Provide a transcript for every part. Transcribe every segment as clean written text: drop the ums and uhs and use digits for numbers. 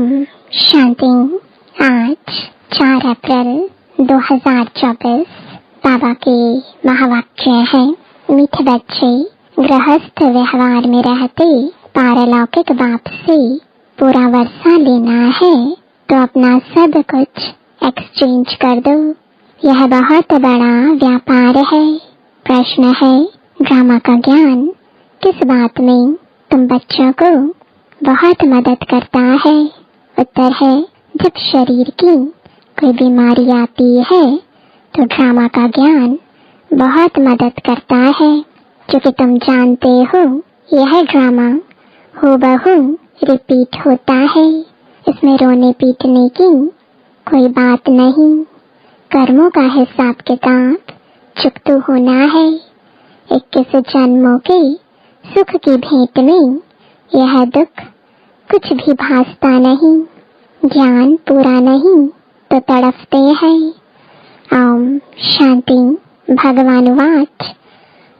ओम शांति। आज 4 अप्रैल 2024 बाबा के महावाक्य है। मीठे बच्चे, गृहस्थ व्यवहार में रहते पारलौकिक बाप से पूरा वर्षा लेना है तो अपना सब कुछ एक्सचेंज कर दो। यह बहुत बड़ा व्यापार है। प्रश्न है, ड्रामा का ज्ञान किस बात में तुम बच्चों को बहुत मदद करता है? उत्तर है, जब शरीर की कोई बीमारी आती है तो ड्रामा का ज्ञान बहुत मदद करता है, क्योंकि तुम जानते हो यह ड्रामा हूबहू रिपीट होता है। इसमें रोने पीटने की कोई बात नहीं। कर्मों का हिसाब किताब चुकता होना है। 21 जन्मों के सुख की भेंट में यह दुख कुछ भी भासता नहीं। ज्ञान पूरा नहीं तो तड़पते हैं। ओम शांति। भगवानुवाच।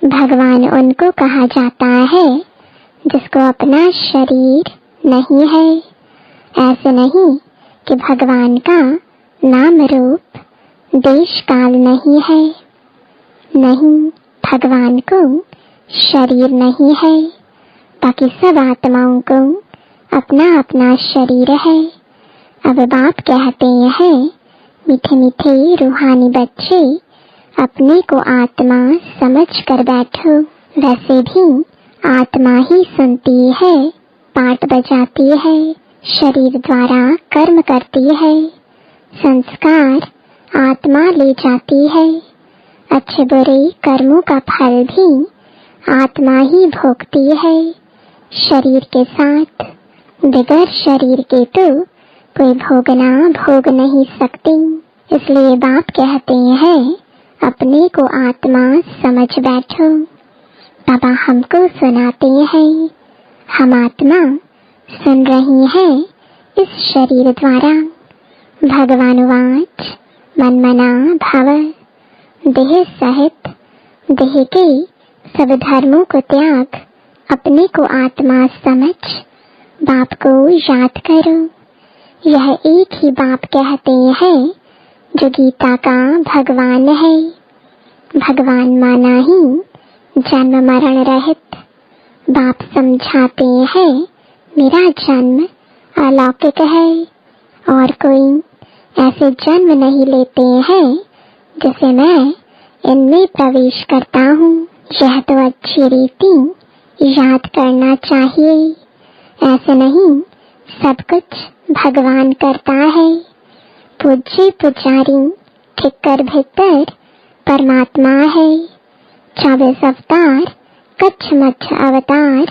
भगवान उनको कहा जाता है जिसको अपना शरीर नहीं है। ऐसे नहीं कि भगवान का नाम रूप देश काल नहीं है। नहीं, भगवान को शरीर नहीं है। बाकी सब आत्माओं को अपना अपना शरीर है। अब बाप कहते हैं, मीठे मीठे रूहानी बच्चे, अपने को आत्मा समझ कर बैठो। वैसे भी आत्मा ही सुनती है, पाठ बजाती है, शरीर द्वारा कर्म करती है, संस्कार आत्मा ले जाती है। अच्छे बुरे कर्मों का फल भी आत्मा ही भोगती है शरीर के साथ। बगैर शरीर के तो कोई भोग नहीं सकती। इसलिए बाप कहते हैं, अपने को आत्मा समझ बैठो। बाबा हमको सुनाते हैं, हम आत्मा सुन रही हैं इस शरीर द्वारा। भगवानुवाच। मन मना भव। देह सहित देह के सब धर्मों को त्याग अपने को आत्मा समझ बाप को याद करो। यह एक ही बाप कहते हैं जो गीता का भगवान है। भगवान माना ही जन्म मरण रहित। बाप समझाते हैं, मेरा जन्म अलौकिक है और कोई ऐसे जन्म नहीं लेते हैं जैसे मैं इनमें प्रवेश करता हूँ। यह तो अच्छी रीति याद करना चाहिए। ऐसे नहीं, सब कुछ भगवान करता है। पूज्य पुजारी ठिक्कर भीतर परमात्मा है। 24 अवतार, कच्छ मच्छ अवतार,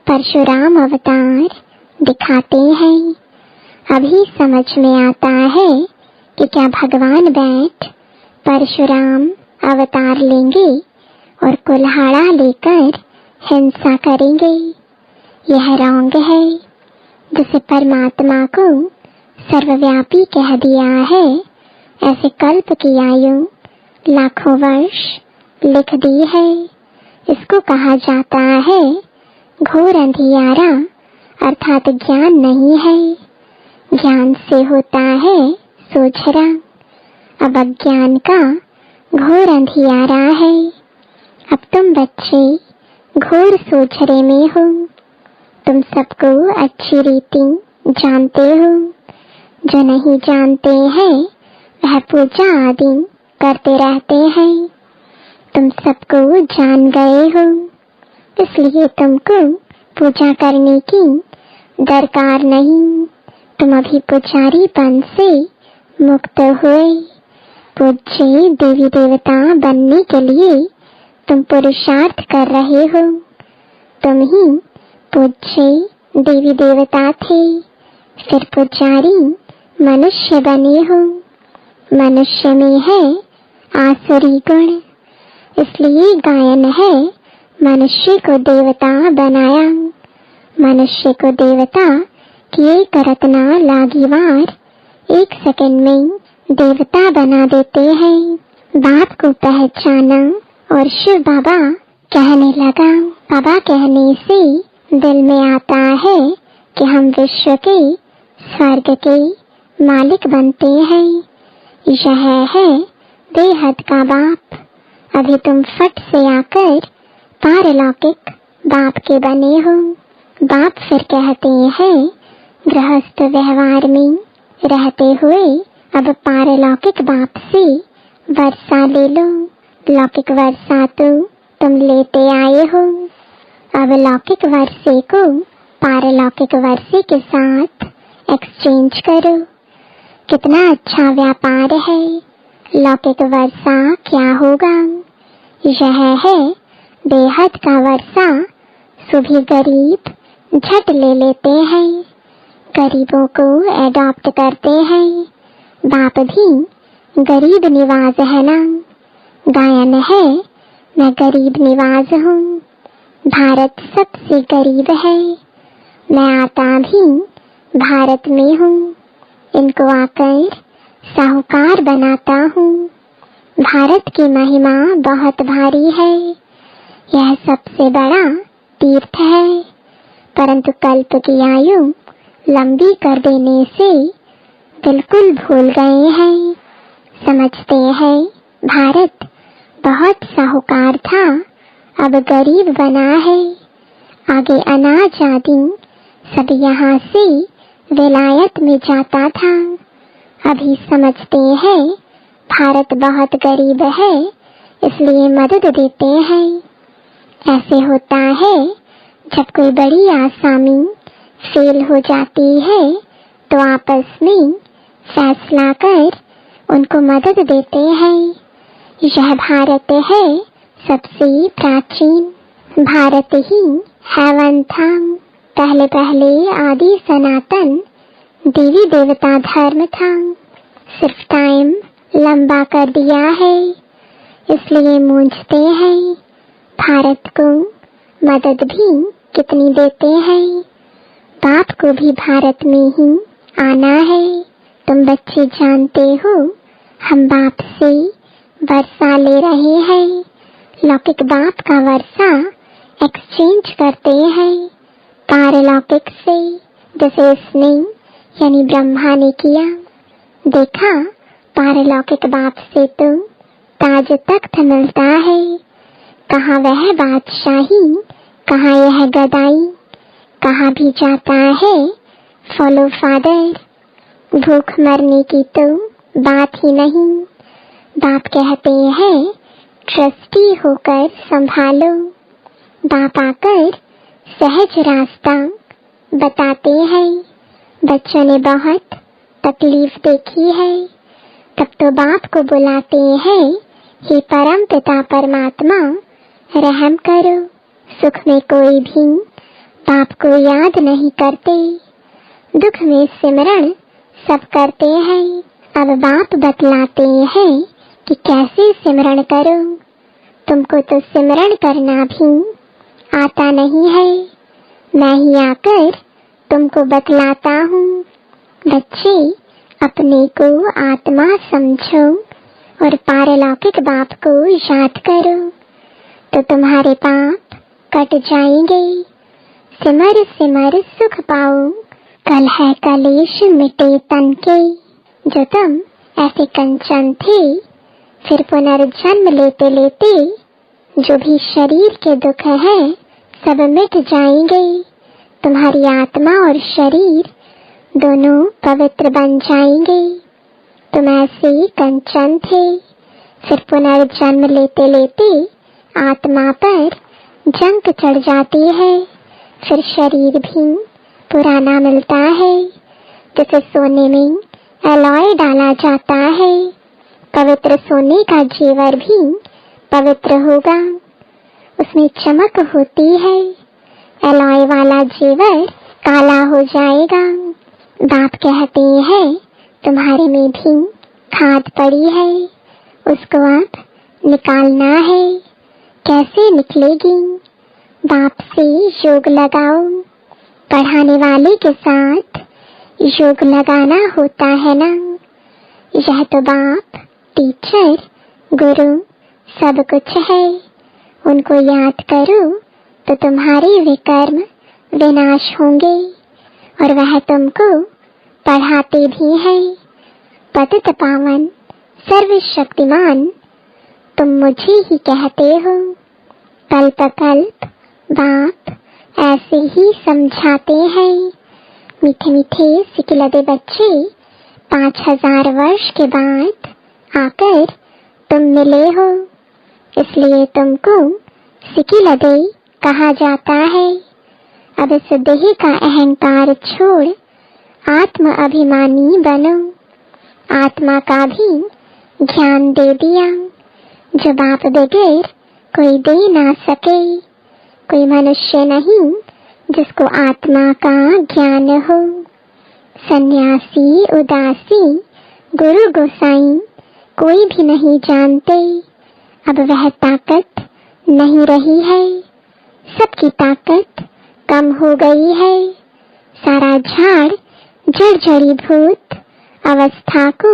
परशुराम अवतार दिखाते हैं। अभी समझ में आता है कि क्या भगवान बैठ परशुराम अवतार लेंगे और कुल्हाड़ा लेकर हिंसा करेंगे। यह रॉन्ग है। जिसे परमात्मा को सर्वव्यापी कह दिया है, ऐसे कल्प की आयु लाखों वर्ष लिख दी है। इसको कहा जाता है घोर अंधियारा, अर्थात ज्ञान नहीं है। ज्ञान से होता है सोझरा। अब अज्ञान का घोर अंधियारा है। अब तुम बच्चे घोर सोझरे में हो। तुम सबको अच्छी रीति जानते हो। जो नहीं जानते हैं वह पूजा आदि करते रहते हैं। तुम सबको जान गए हो, इसलिए तुमको पूजा करने की दरकार नहीं। तुम अभी पुजारीपन से मुक्त हुए। पूज्य देवी देवता बनने के लिए तुम पुरुषार्थ कर रहे हो। तुम ही पूज्य देवी देवता थे, फिर पुजारी मनुष्य बने हो। मनुष्य में है आसुरी गुण, इसलिए गायन है, मनुष्य को देवता बनाया। मनुष्य को देवता किए करत ना लागिवार, 1 सेकंड में देवता बना देते हैं। बाप को पहचाना और शिव बाबा कहने लगा। बाबा कहने से दिल में आता है कि हम विश्व के स्वर्ग के मालिक बनते हैं। यह है बेहद का बाप। अभी तुम फट से आकर पारलौकिक बाप के बने हो। बाप फिर कहते हैं गृहस्थ व्यवहार में रहते हुए अब पारलौकिक बाप से वर्षा ले लो। लौकिक वर्षा तो तुम लेते आए हो, अब लौकिक वर्षे को पारलौकिक वर्षे के साथ एक्सचेंज करो। कितना अच्छा व्यापार है। लौकिक वर्षा क्या होगा? यह है बेहद का वर्षा। सभी गरीब झट ले लेते हैं, गरीबों को एडॉप्ट करते हैं। बाप भी गरीब निवाज है ना। गायन है मैं गरीब निवाज हूँ। भारत सबसे गरीब है। मैं आता भी भारत में हूँ। इनको आकर साहूकार बनाता हूँ। भारत की महिमा बहुत भारी है। यह सबसे बड़ा तीर्थ है, परंतु कल्प की आयु लंबी कर देने से बिल्कुल भूल गए हैं। समझते हैं भारत बहुत साहूकार था, अब गरीब बना है। आगे अनाज आदि सब यहाँ से विलायत में जाता था। अभी समझते हैं भारत बहुत गरीब है, इसलिए मदद देते हैं। ऐसे होता है जब कोई बड़ी आसामी फेल हो जाती है तो आपस में फैसला कर उनको मदद देते हैं। यह भारत है सबसे प्राचीन। भारत ही हैवन था। पहले पहले आदि सनातन देवी देवता धर्म था। सिर्फ टाइम लंबा कर दिया है, इसलिए मूंझते हैं। भारत को मदद भी कितनी देते हैं। बाप को भी भारत में ही आना है। तुम बच्चे जानते हो हम बाप से वर्षा ले रहे हैं। लौकिक बाप का वर्षा एक्सचेंज करते हैं पारलौकिक से, जैसे इसने यानी ब्रह्मा ने किया। देखा पारलौकिक बाप से तो ताज तख्त मिलता है। कहाँ वह बादशाही, कहाँ यह गदाई। कहाँ भी जाता है फॉलो फादर। भूख मरने की तो बात ही नहीं। बाप कहते हैं ट्रस्टी होकर संभालो। बाप आकर सहज रास्ता बताते हैं। बच्चों ने बहुत तकलीफ देखी है, तब तो बाप को बुलाते हैं हे परम पिता परमात्मा रहम करो। सुख में कोई भी बाप को याद नहीं करते, दुख में सिमरण सब करते हैं। अब बाप बतलाते हैं कि कैसे सिमरण करो। तुमको तो सिमरण करना भी आता नहीं है, मैं ही आकर तुमको बतलाता हूँ। बच्चे अपने को आत्मा समझो और पारलौकिक बाप को याद करो, तो तुम्हारे पाप कट जाएंगे। सिमर सिमर सुख पाओ, कल है कलेश मिटे तन के। जो तुम ऐसे कंचन थे, फिर पुनर्जन्म लेते लेते जो भी शरीर के दुख है सब मिट जाएंगे। तुम्हारी आत्मा और शरीर दोनों पवित्र बन जाएंगे। तुम ऐसे कंचन थे, फिर पुनर्जन्म लेते लेते आत्मा पर जंग चढ़ जाती है, फिर शरीर भी पुराना मिलता है। जैसे सोने में अलॉय डाला जाता है, पवित्र सोने का जेवर भी पवित्र होगा, उसमें चमक होती है। अलॉय वाला जेवर काला हो जाएगा। बाप कहते हैं तुम्हारे में भी खाद पड़ी है, उसको अब निकालना है। कैसे निकलेगी? बाप से योग लगाओ। पढ़ाने वाले के साथ योग लगाना होता है ना। यह तो बाप, टीचर, गुरु सब कुछ है। उनको याद करो तो तुम्हारे विकर्म विनाश होंगे और वह तुमको पढ़ाते भी हैं। पतित पावन सर्वशक्तिमान तुम मुझे ही कहते हो। कल्प कल्प बाप ऐसे ही समझाते हैं। मीठे मीठे सिकिलदे बच्चे 5000 वर्ष के बाद आकर तुम मिले हो, इसलिए तुमको सिकिलदे कहा जाता है। अब इस देह का अहंकार छोड़ आत्म अभिमानी बनो। आत्मा का भी ज्ञान दे दिया जो बाप बगैर कोई दे ना सके। कोई मनुष्य नहीं जिसको आत्मा का ज्ञान हो। सन्यासी उदासी गुरु गोसाई कोई भी नहीं जानते। अब वह ताकत नहीं रही है, सबकी ताकत कम हो गई है। सारा झाड़ जड़ भूत अवस्था को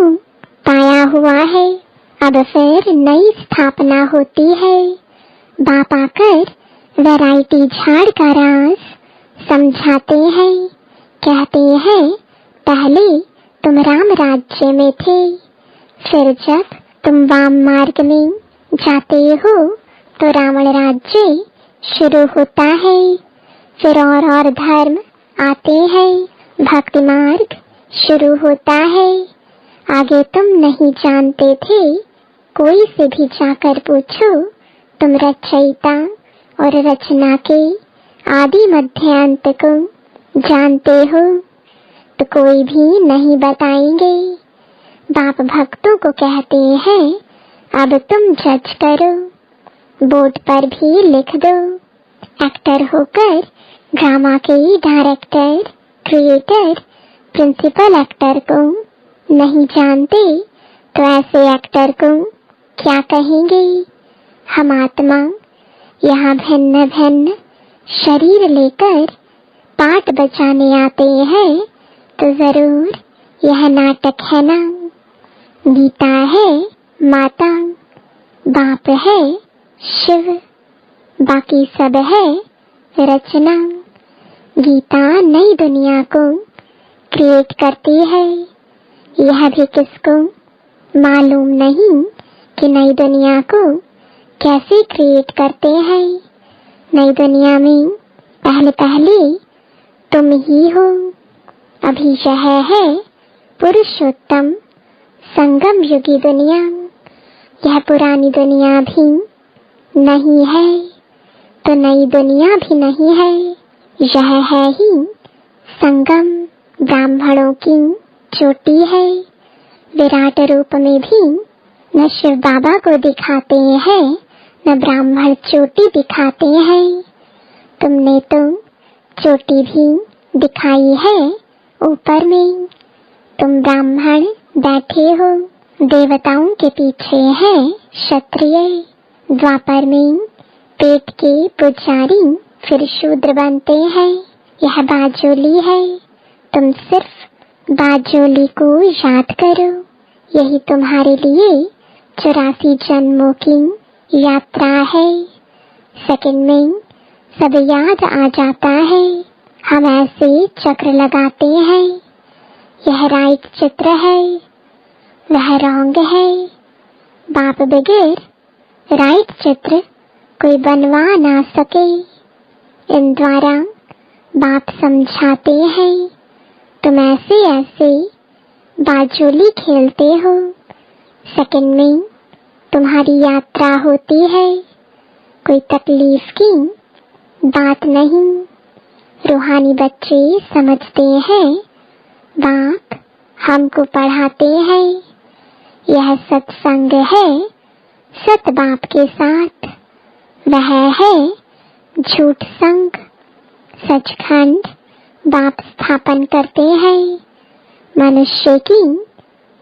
पाया हुआ है। अब फिर नई स्थापना होती है। बाप आकर वैरायटी झाड़ का राज समझाते हैं। कहते हैं पहले तुम राम राज्य में थे, फिर जब तुम वाम मार्ग में जाते हो तो रावण राज्य शुरू होता है। फिर और धर्म आते हैं, भक्ति मार्ग शुरू होता है। आगे तुम नहीं जानते थे, कोई से भी जाकर पूछो तुम रचयिता और रचना के आदि मध्य अंत को जानते हो तो कोई भी नहीं बताएंगे। बाप भक्तों को कहते हैं अब तुम जज करो, बोर्ड पर भी लिख दो। एक्टर होकर ड्रामा के डायरेक्टर, क्रिएटर, प्रिंसिपल एक्टर को नहीं जानते तो ऐसे एक्टर को क्या कहेंगे। हम आत्मा यहाँ भिन्न भिन्न शरीर लेकर पाठ बजाने आते हैं तो जरूर यह नाटक है ना। गीता है माता, बाप है शिव, बाकी सब है रचना। गीता नई दुनिया को क्रिएट करती है। यह भी किसको मालूम नहीं कि नई दुनिया को कैसे क्रिएट करते हैं। नई दुनिया में पहले पहले तुम ही हो। अभी यह है पुरुषोत्तम संगम युगी दुनिया। यह पुरानी दुनिया भी नहीं है तो नई दुनिया भी नहीं है। यह है ही संगम, ब्राह्मणों की चोटी है। विराट रूप में भी न शिव बाबा को दिखाते हैं न ब्राह्मण चोटी दिखाते हैं। तुमने तो चोटी भी दिखाई है ऊपर में। तुम ब्राह्मण बैठे हो, देवताओं के पीछे है क्षत्रिय। द्वापर में पेट के पुजारी फिर शूद्र बनते हैं। यह बाजोली है, तुम सिर्फ बाजोली को याद करो। यही तुम्हारे लिए 84 जन्मों की यात्रा है। सेकंड में सब याद आ जाता है। हम ऐसे चक्र लगाते हैं। यह राइट चित्र है, वह रॉन्ग है। बाप बगैर राइट चित्र कोई बनवा ना सके। इन द्वारा बाप समझाते हैं तुम ऐसे ऐसे बाजोली खेलते हो। सेकंड में तुम्हारी यात्रा होती है। कोई तकलीफ की बात नहीं। रूहानी बच्चे समझते हैं बाप हमको पढ़ाते हैं। यह सत्संग है सत बाप के साथ। वह है झूठ संग। सचखंड बाप स्थापन करते हैं। मनुष्य की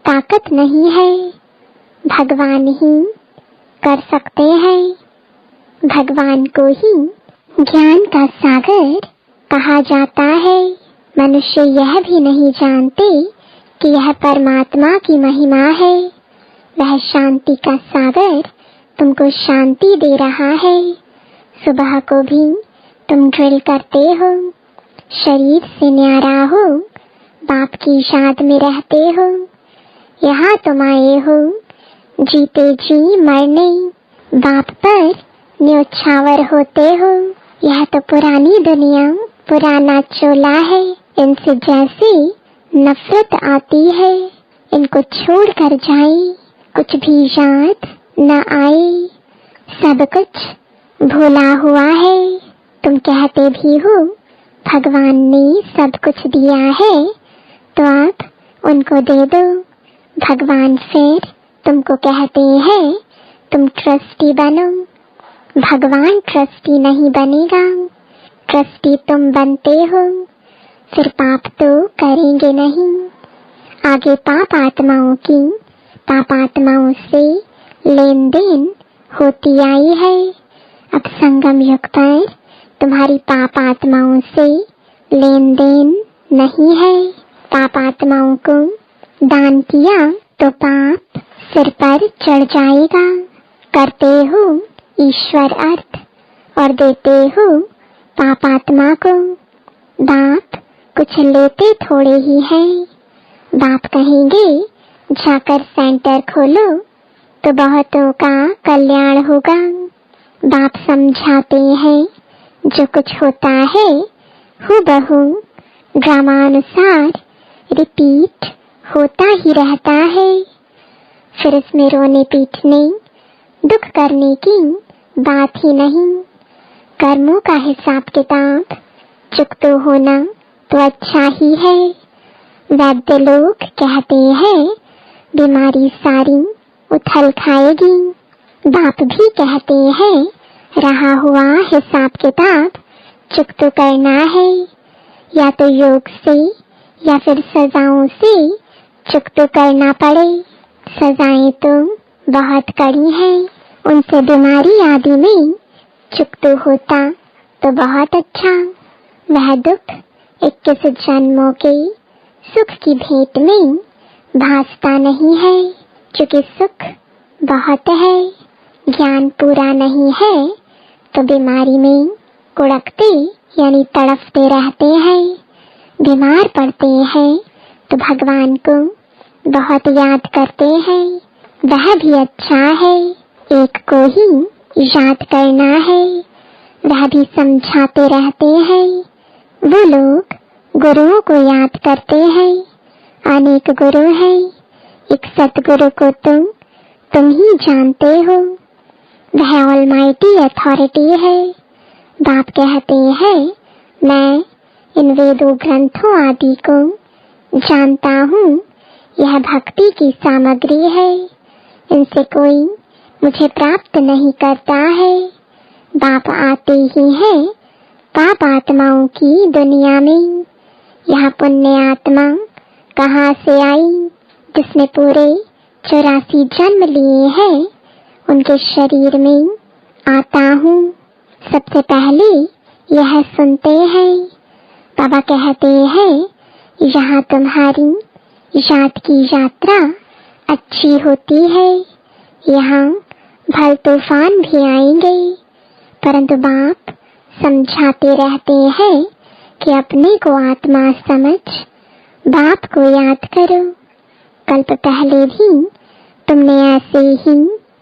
ताकत नहीं है, भगवान ही कर सकते हैं। भगवान को ही ज्ञान का सागर कहा जाता है। मनुष्य यह भी नहीं जानते कि यह परमात्मा की महिमा है। वह शांति का सागर तुमको शांति दे रहा है। सुबह को भी तुम ड्रिल करते हो, शरीर से न्यारा हो, बाप की याद में रहते हो। यहाँ तुम आए हो जीते जी मरने, बाप पर न्योछावर होते हो। यह तो पुरानी दुनिया, पुराना चोला है। इनसे जैसी नफरत आती है, इनको छोड़ कर जाए, कुछ भी याद न आए। सब कुछ भूला हुआ है। तुम कहते भी हो भगवान ने सब कुछ दिया है, तो आप उनको दे दो। भगवान फिर तुमको कहते हैं तुम ट्रस्टी बनो। भगवान ट्रस्टी नहीं बनेगा, ट्रस्टी तुम बनते हो। फिर पाप तो करेंगे नहीं। आगे पाप आत्माओं की पाप आत्माओं से लेन देन होती आई है। अब संगम युग पर तुम्हारी पाप आत्माओं से लेन देन नहीं है। पाप आत्माओं को दान किया तो पाप सिर पर चढ़ जाएगा। करते हो ईश्वर अर्थ और देते हो पाप आत्मा को। बाप कुछ लेते थोड़े ही है। बाप कहेंगे जाकर सेंटर खोलो तो बहुतों का कल्याण होगा। बाप समझाते हैं जो कुछ होता है हूबहू ड्रामानुसार रिपीट होता ही रहता है। फिर इसमें रोने पीटने दुख करने की बात ही नहीं। कर्मों का हिसाब किताब चुकता होना तो अच्छा ही है। वैद्य लोग कहते हैं बीमारी सारी उथल खाएगी। बाप भी कहते हैं रहा हुआ हिसाब किताब चुकता करना है, या तो योग से या फिर सजाओं से चुकता करना पड़े। सजाएं तो बहुत कड़ी हैं, उनसे बीमारी आदि में चुकता होता तो बहुत अच्छा। वह दुख 21 जन्मों के सुख की भेंट में भासता नहीं है, क्योंकि सुख बहुत है। ज्ञान पूरा नहीं है तो बीमारी में कुड़कते यानी तड़पते रहते हैं। बीमार पड़ते हैं तो भगवान को बहुत याद करते हैं, वह भी अच्छा है। एक को ही याद करना है, वह भी समझाते रहते हैं। वो लोग गुरुओं को याद करते हैं। अनेक गुरु हैं, एक सतगुरु को तुम ही जानते हो। वह ऑलमाइटी अथॉरिटी है। बाप कहते हैं मैं इन वेदों ग्रंथों आदि को जानता हूँ, यह भक्ति की सामग्री है। इनसे कोई मुझे प्राप्त नहीं करता है। बाप आते ही हैं पाप आत्माओं की दुनिया में। यह पुण्य आत्मा कहाँ से आई? जिसने पूरे 84 जन्म लिए हैं, उनके शरीर में आता हूँ। सबसे पहले यह सुनते हैं। बाबा कहते हैं यहाँ तुम्हारी याद की यात्रा अच्छी होती है। यहाँ भल तूफान भी आएंगे, परंतु बाप समझाते रहते हैं कि अपने को आत्मा समझ बाप को याद करो। कल्प पहले भी तुमने ऐसे ही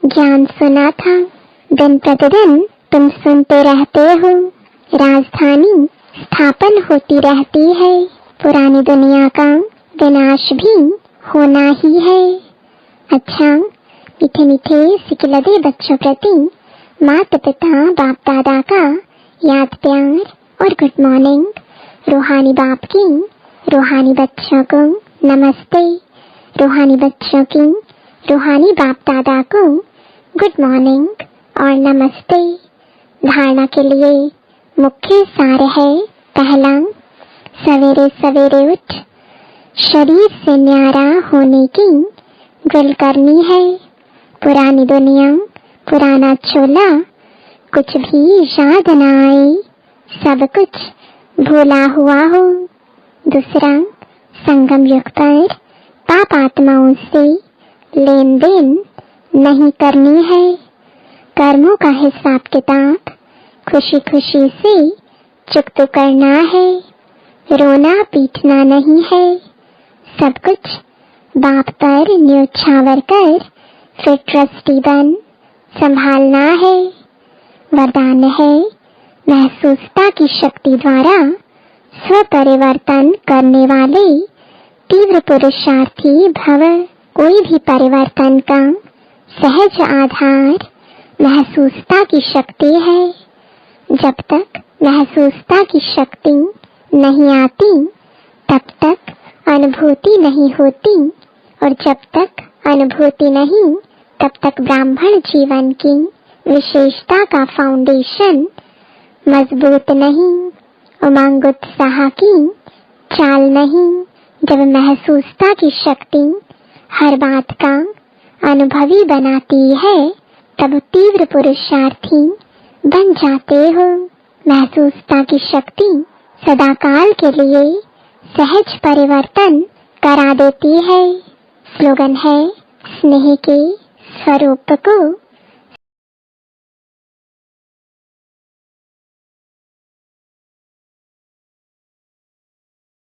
ज्ञान सुना था। दिन प्रतिदिन तुम सुनते रहते हो। राजधानी स्थापन होती रहती है। पुरानी दुनिया का विनाश भी होना ही है। अच्छा, मीठे मीठे सिकिलदे बच्चों प्रति माता पिता बाप दादा का याद प्यार और गुड मॉर्निंग। रूहानी बाप की रूहानी बच्चों को नमस्ते। रूहानी बच्चों की रूहानी बाप दादा को गुड मॉर्निंग और नमस्ते। धारणा के लिए मुख्य सार है। पहला, सवेरे सवेरे उठ शरीर से न्यारा होने की गुल करनी है। पुरानी दुनिया, पुराना चोला कुछ भी याद न आए, सब कुछ भूला हुआ हो। दूसरा, संगम युग पर पाप आत्माओं से लेन देन नहीं करनी है। कर्मों का हिसाब किताब खुशी खुशी से चुकता करना है। रोना पीटना नहीं है। सब कुछ बाप पर न्योछावर कर फिर ट्रस्टी बन संभालना है। वरदान है महसूसता की शक्ति द्वारा स्वपरिवर्तन करने वाले तीव्र पुरुषार्थी भव। कोई भी परिवर्तन का सहज आधार महसूसता की शक्ति है। जब तक महसूसता की शक्ति नहीं आती तब तक अनुभूति नहीं होती, और जब तक अनुभूति नहीं तब तक ब्राह्मण जीवन की विशेषता का फाउंडेशन मजबूत नहीं। उमंग उत्साह की चाल नहीं। जब महसूसता की शक्ति हर बात का अनुभवी बनाती है तब तीव्र पुरुषार्थी बन जाते हो। महसूसता की शक्ति सदाकाल के लिए सहज परिवर्तन करा देती है। स्लोगन है, स्नेह के स्वरूप को